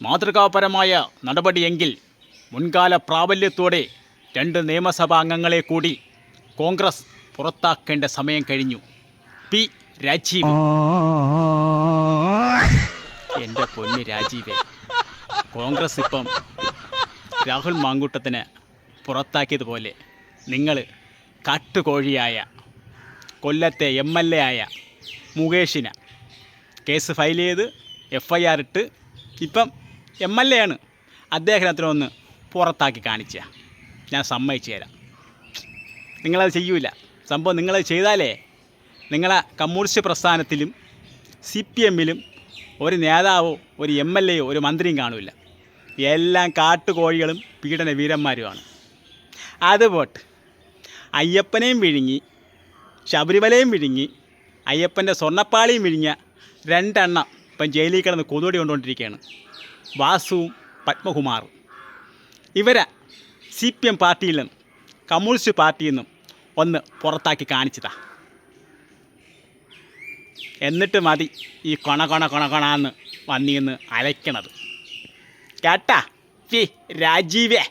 മാതൃകാപരമായ നടപടിയെങ്കിൽ മുൻകാല പ്രാബല്യത്തോടെ 2 നിയമസഭാ അംഗങ്ങളെ കൂടി കോൺഗ്രസ് പുറത്താക്കേണ്ട സമയം കഴിഞ്ഞു. പി രാജീവ്. എൻ്റെ പൊന്ന് രാജീവേ, കോൺഗ്രസ് ഇപ്പം രാഹുൽ മാങ്കൂട്ടത്തിന് പുറത്താക്കിയതുപോലെ നിങ്ങൾ കാട്ടുകോഴിയായ കൊല്ലത്തെ MLA ആയ മുകേഷിന് കേസ് ഫയൽ ചെയ്ത് FIR ഇട്ട് ഇപ്പം MLA ആണ്. അദ്ദേഹത്തിനൊന്ന് പുറത്താക്കി കാണിച്ച ഞാൻ സമ്മതിച്ചു തരാം. നിങ്ങളത് ചെയ്യൂല. സംഭവം നിങ്ങളത് ചെയ്താലേ നിങ്ങളെ കമ്മ്യൂണിസ്റ്റ് പ്രസ്ഥാനത്തിലും CPMലും ഒരു നേതാവോ ഒരു MLAയോ ഒരു മന്ത്രിയും കാണില്ല. എല്ലാം കാട്ടുകോഴികളും പീഡന വീരന്മാരുമാണ്. അതുപോട്ട് അയ്യപ്പനെയും വിഴുങ്ങി, ശബരിമലയും വിഴുങ്ങി, അയ്യപ്പൻ്റെ സ്വർണ്ണപ്പാളിയും വിഴുങ്ങിയ 2 എണ്ണം ഇപ്പം ജയിലിൽ കിടന്ന് കൊതുകടി കൊണ്ടുകൊണ്ടിരിക്കുകയാണ്. വാസുവും പത്മകുമാറും. ഇവരെ CPM പാർട്ടിയിൽ നിന്നും കമ്മ്യൂണിസ്റ്റ് പാർട്ടിയിൽ നിന്നും ഒന്ന് പുറത്താക്കി കാണിച്ചതാ. എന്നിട്ട് മതി ഈ കൊണന്ന് വന്നിന്ന് അലയ്ക്കണത്. കേട്ടാ പി രാജീവേ.